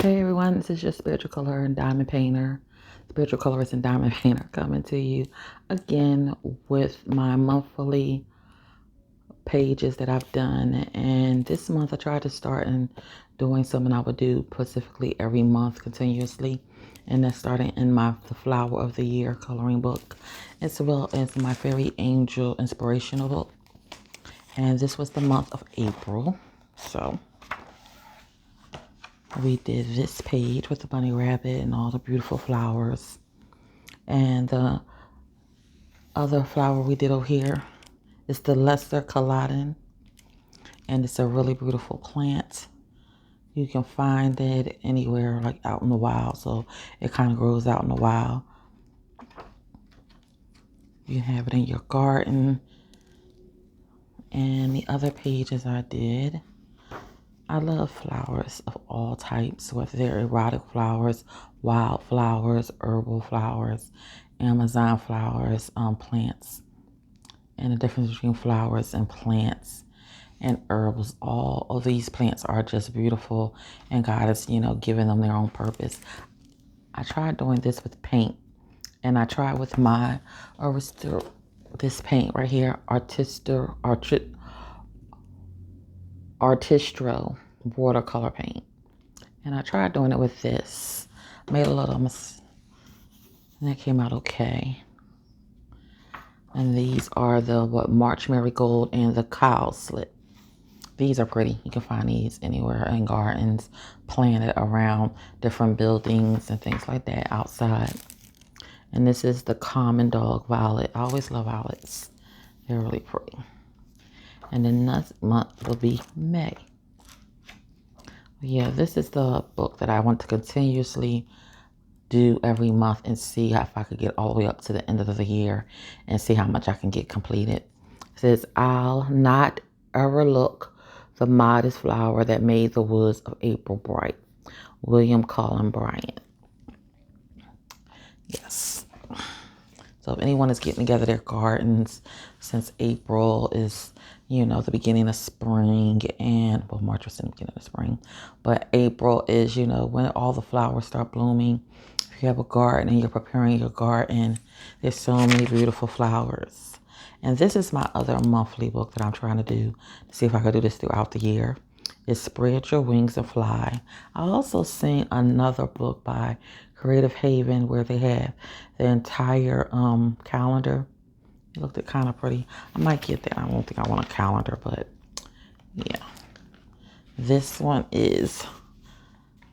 Hey everyone, this is your spiritual color and diamond painter, spiritual colorist and diamond painter coming to you again with my monthly pages that I've done. And this month I tried to start and doing something I would do specifically every month continuously. And that's starting in the Flower of the Year coloring book, as well as my Fairy Angel inspirational book. And this was the month of April. So we did this page with the bunny rabbit and all the beautiful flowers. And the other flower we did over here is the Lesser Caladon. And it's a really beautiful plant. You can find it anywhere, like out in the wild. So it kind of grows out in the wild. You can have it in your garden. And the other pages I did, I love flowers of all types, whether they're erotic flowers, wild flowers, herbal flowers, Amazon flowers, plants. And the difference between flowers and plants and herbs, all of these plants are just beautiful, and God is, giving them their own purpose. I tried doing this with paint, and I tried with my this paint right here, Artistro watercolor paint. And I tried doing it with this. Made a little mistake, and that came out okay. And these are the March Marigold and the Cow Slit. These are pretty. You can find these anywhere in gardens, planted around different buildings and things like that outside. And this is the Common Dog Violet. I always love violets. They're really pretty. And then next month will be May. Yeah, this is the book that I want to continuously do every month and see if I could get all the way up to the end of the year and see how much I can get completed. It says, I'll not overlook the modest flower that made the woods of April bright. William Cullen Bryant. Yes. So if anyone is getting together their gardens, since April is, the beginning of spring, and March was in the beginning of spring, but April is, when all the flowers start blooming. If you have a garden and you're preparing your garden, there's so many beautiful flowers. And this is my other monthly book that I'm trying to do to see if I could do this throughout the year. It's Spread Your Wings and Fly. I also seen another book by Creative Haven where they have the entire calendar. It looked kind of pretty. I might get that. I don't think I want a calendar, but yeah. This one is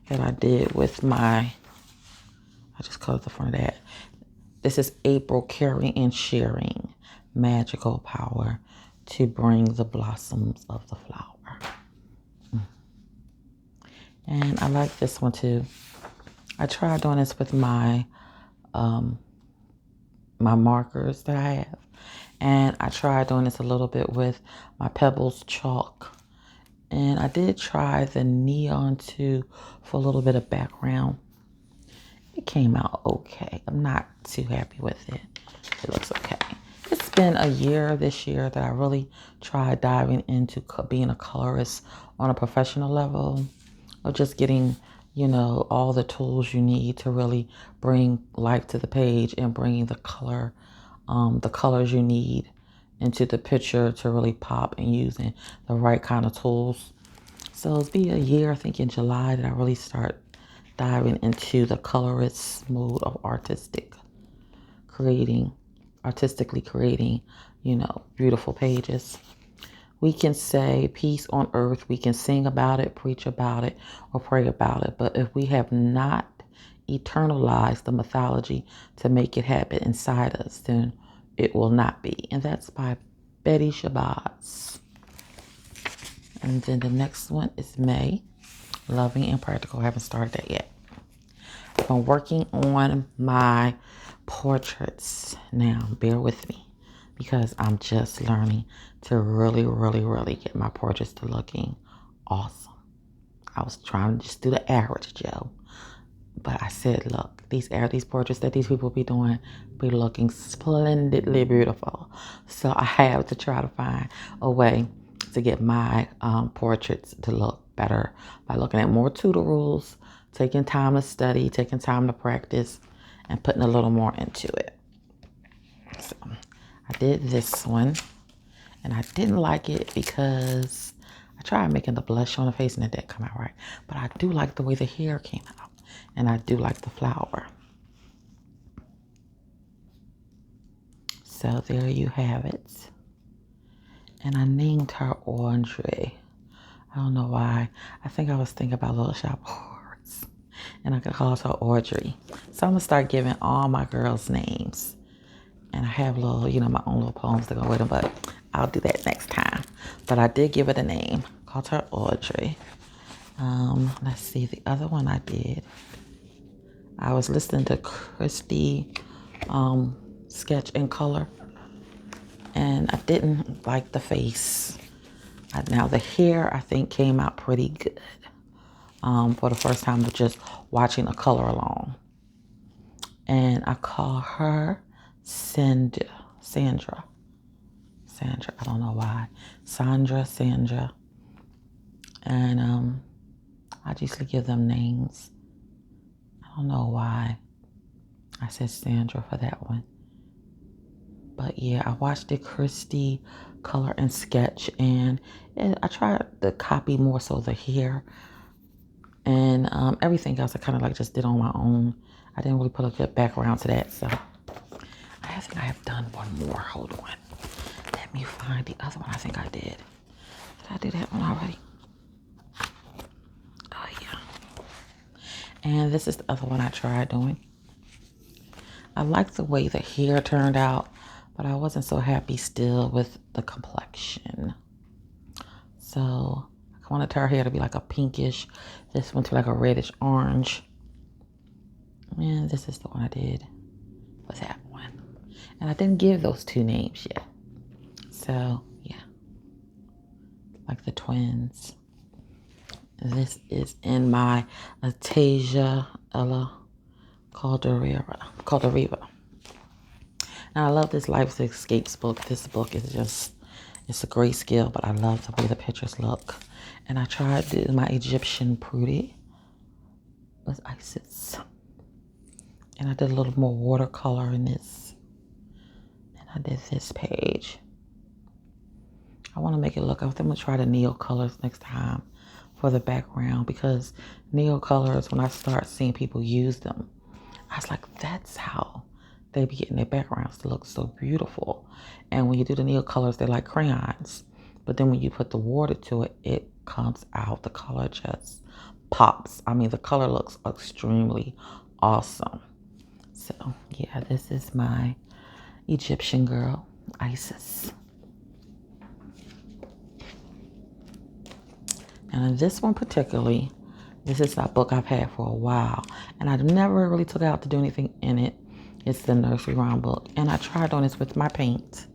that I did with I just colored the front of that. This is April Caring and Sharing. Magical power to bring the blossoms of the flower. And I like this one too. I tried doing this with my markers that I have. And I tried doing this a little bit with my Pebbles chalk. And I did try the neon too for a little bit of background. It came out okay. I'm not too happy with it. It looks okay. It's been a year this year that I really tried diving into being a colorist on a professional level, of just getting, all the tools you need to really bring life to the page and bringing the colors you need into the picture to really pop, and using the right kind of tools. So it'll be a year, I think in July, that I really start diving into the colorist mode of artistically creating, beautiful pages. We can say peace on earth. We can sing about it, preach about it, or pray about it. But if we have not eternalized the mythology to make it happen inside us, then it will not be. And that's by Betty Shabazz. And then the next one is May. Loving and Practical. I haven't started that yet. I'm working on my portraits now. Bear with me, because I'm just learning to really, really, really get my portraits to looking awesome. I was trying to just do the average Joe. But I said, look, these portraits that these people be doing be looking splendidly beautiful. So I have to try to find a way to get my portraits to look better by looking at more tutorials, taking time to study, taking time to practice, and putting a little more into it. So I did this one, and I didn't like it because I tried making the blush on the face and it didn't come out right. But I do like the way the hair came out, and I do like the flower. So there you have it. And I named her Audrey. I don't know why. I think I was thinking about Little Shop of Horrors, and I called her Audrey. So I'm gonna start giving all my girls names. And I have little, my own little poems to go with them, but I'll do that next time. But I did give it a name. Called her Audrey. Let's see, the other one I did. I was listening to Christy Sketch in Color. And I didn't like the face. Now the hair, I think, came out pretty good for the first time of just watching a color along. And I call her Sandra. I don't know why. Sandra. And I usually give them names. I don't know why I said Sandra for that one. But yeah, I watched the Christy Color and Sketch, and I tried to copy more so the hair, and everything else I kind of like just did on my own. I didn't really put a good background to that, so I think I have done one more. Hold on, let me find the other one. I think I did. Did I do that one already? Oh yeah. And this is the other one I tried doing. I like the way the hair turned out, but I wasn't so happy still with the complexion. So I wanted her hair to be like a pinkish. This one to like a reddish orange. And this is the one I did for that one. And I didn't give those two names yet. So yeah, like the twins. This is in my Atasia Ella Calderiva. Now I love this Life Escapes book. This book is just, it's a great skill, but I love the way the pictures look. And I tried to do my Egyptian Prudy with Isis. And I did a little more watercolor in this. And I did this page. I want to make it look, I think I'm going to try the Neo colors next time for the background, because Neo colors, when I start seeing people use them, I was like, that's how they be getting their backgrounds to look so beautiful. And when you do the Neo colors, they're like crayons. But then when you put the water to it, it comes out. The color just pops. I mean, the color looks extremely awesome. So, yeah, this is my Egyptian girl, Isis. And in this one particularly, this is a book I've had for a while, and I never really took it out to do anything in it. It's the Nursery Rhyme book, and I tried on this with my paint.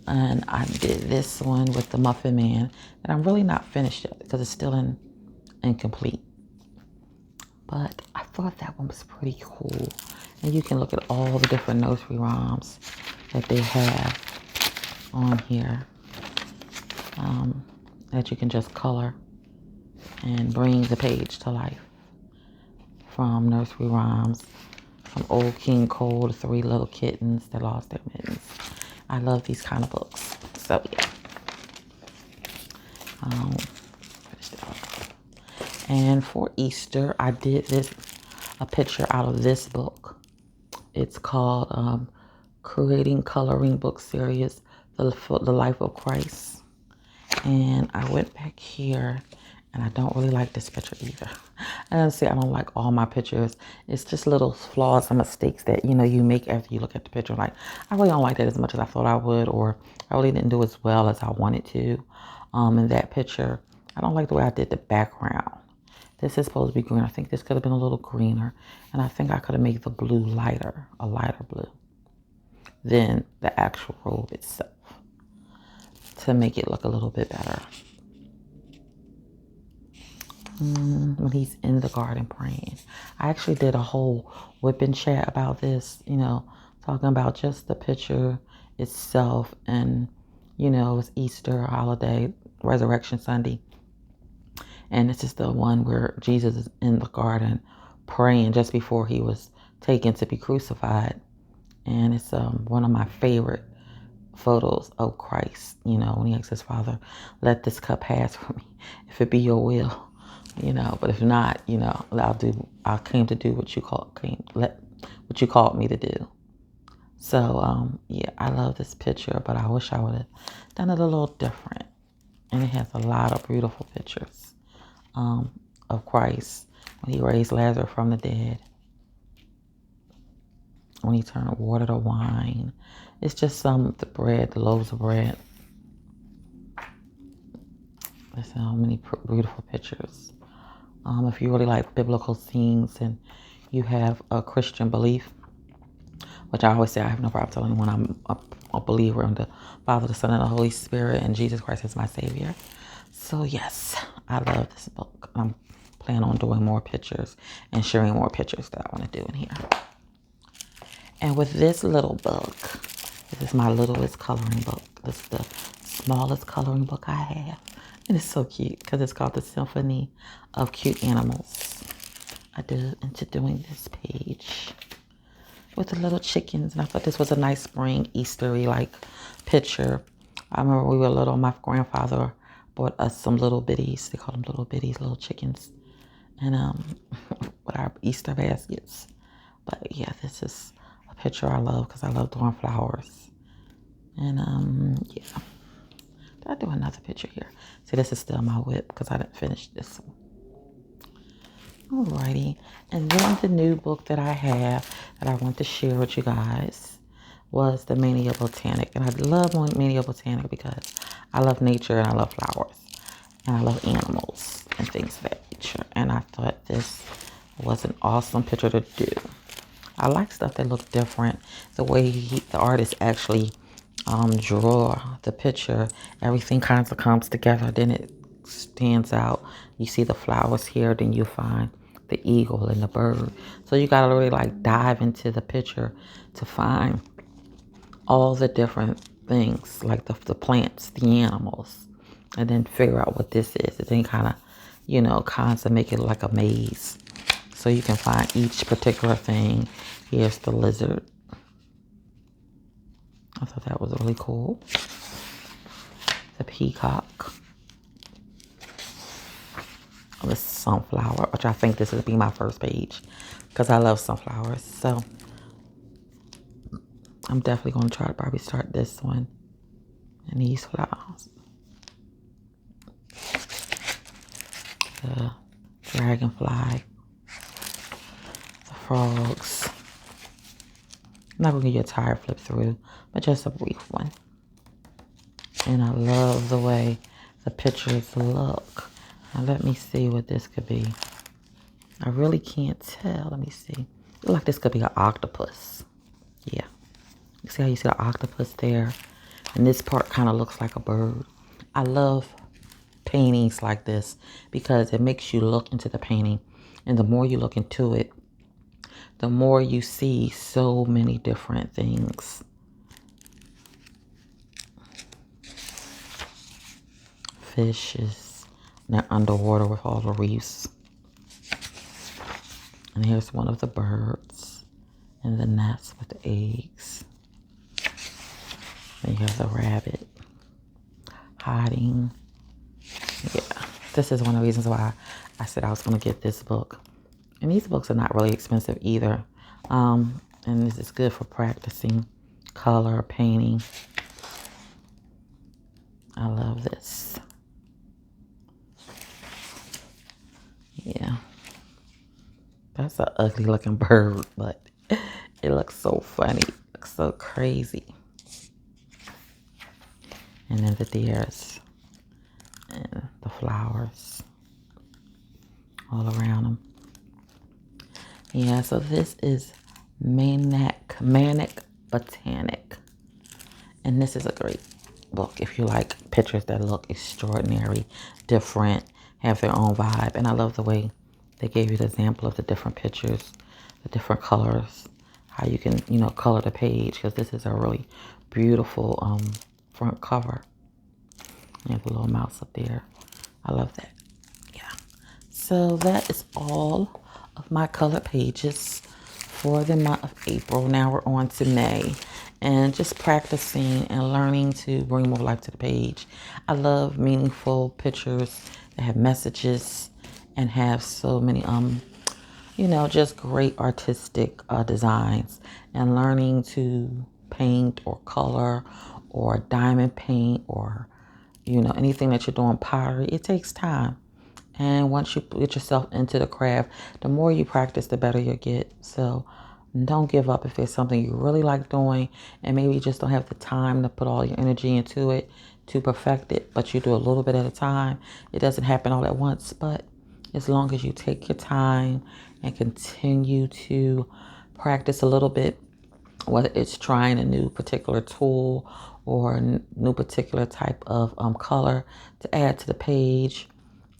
And I did this one with the Muffin Man, and I'm really not finished yet because it's still incomplete. But I thought that one was pretty cool. And you can look at all the different nursery rhymes that they have on here that you can just color and bring the page to life. From nursery rhymes, from Old King Cole to Three Little Kittens that lost their mittens. I love these kind of books. So yeah. Finish that off. And for Easter, I did a picture out of this book. It's called Creating Coloring Book Series, The Life of Christ. And I went back here, and I don't really like this picture either. And I don't like all my pictures. It's just little flaws and mistakes that, you make after you look at the picture. Like, I really don't like that as much as I thought I would, or I really didn't do as well as I wanted to. In that picture, I don't like the way I did the background. This is supposed to be green. I think this could have been a little greener. And I think I could have made the blue lighter, a lighter blue, than the actual robe itself, to make it look a little bit better. When he's in the garden praying. I actually did a whole whipping chat about this, talking about just the picture itself, and, it's Easter holiday, Resurrection Sunday. And this is the one where Jesus is in the garden praying just before he was taken to be crucified. And it's one of my favorite photos of Christ, you know, when he asks his Father, let this cup pass from me, if it be your will, you know, but if not, you know, I came to do what you called me to do. So, yeah, I love this picture, but I wish I would have done it a little different. And it has a lot of beautiful pictures of Christ when he raised Lazarus from the dead, when he turned water to wine. It's just the loaves of bread. There's so many beautiful pictures. If you really like biblical scenes and you have a Christian belief, which I always say I have no problem telling anyone I'm a believer in the Father, the Son, and the Holy Spirit, and Jesus Christ is my Savior. So yes, I love this book. I'm planning on doing more pictures and sharing more pictures that I want to do in here. And with this little book, this is my littlest coloring book. This is the smallest coloring book I have. And it's so cute because it's called the Symphony of Cute Animals. I did into doing this page with the little chickens. And I thought this was a nice spring Eastery like picture. I remember we were little, my grandfather bought us some little bitties. They call them little bitties, little chickens. And with our Easter baskets. But yeah, this is a picture I love because I love doing flowers. And yeah. Did I do another picture here? See, this is still my whip because I didn't finish this one. Alrighty. And then the new book that I have that I want to share with you guys was the Mania Botanic. And I love Mania Botanic because I love nature and I love flowers. And I love animals and things of that nature. And I thought this was an awesome picture to do. I like stuff that looks different. The way the artist actually draw the picture, everything kind of comes together, then it stands out. You see the flowers here, then you find the eagle and the bird. So you gotta really like dive into the picture to find all the different things, like the plants, the animals, and then figure out what this is. And then kind of make it like a maze. So you can find each particular thing. Here's the lizard. I thought that was really cool. The peacock. The sunflower, which I think this would be my first page because I love sunflowers. So I'm definitely going to try to probably start this one and these flowers. The dragonfly. The frogs. I'm not going to give you a entire flip through, but just a brief one. And I love the way the pictures look. Now let me see what this could be. I really can't tell. Let me see. Look like this could be an octopus. Yeah. You see how you see the octopus there? And this part kind of looks like a bird. I love paintings like this because it makes you look into the painting. And the more you look into it, the more you see so many different things. Fishes, they're underwater with all the reefs. And here's one of the birds in the nest with the eggs. And you have the rabbit hiding. Yeah, this is one of the reasons why I said I was going to get this book. And these books are not really expensive either. And this is good for practicing color, painting. I love this. Yeah. That's an ugly looking bird, but it looks so funny. It looks so crazy. And then the deers and the flowers all around them. Yeah, so this is Mania Botanic. And this is a great book if you like pictures that look extraordinary, different, have their own vibe. And I love the way they gave you the example of the different pictures, the different colors, how you can, color the page, because this is a really beautiful front cover. You have a little mouse up there. I love that. Yeah. So that is all of my color pages for the month of April. Now we're on to May, and just practicing and learning to bring more life to the page. I love meaningful pictures that have messages and have so many just great artistic designs, and learning to paint or color or diamond paint or anything that you're doing pottery. It takes time. And once you get yourself into the craft, the more you practice, the better you'll get. So don't give up if it's something you really like doing and maybe you just don't have the time to put all your energy into it to perfect it, but you do a little bit at a time. It doesn't happen all at once, but as long as you take your time and continue to practice a little bit, whether it's trying a new particular tool or new particular type of color to add to the page,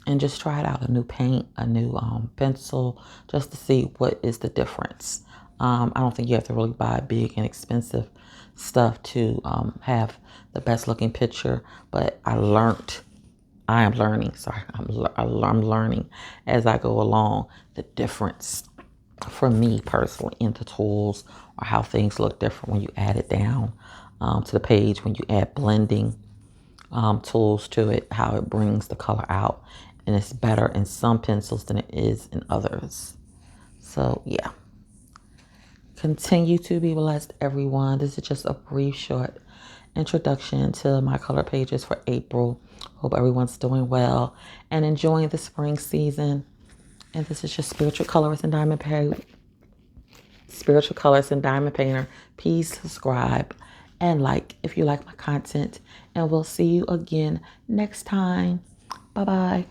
and just try it out, a new paint, a new pencil, just to see what is the difference. I don't think you have to really buy big and expensive stuff to have the best looking picture, but I'm learning as I go along the difference for me personally in the tools, or how things look different when you add it down to the page, when you add blending tools to it, how it brings the color out. And it's better in some pencils than it is in others. So yeah, continue to be blessed, everyone. This is just a brief, short introduction to my color pages for April. Hope everyone's doing well and enjoying the spring season. And this is your spiritual colorist and diamond painter. Please subscribe and like if you like my content. And we'll see you again next time. Bye-bye.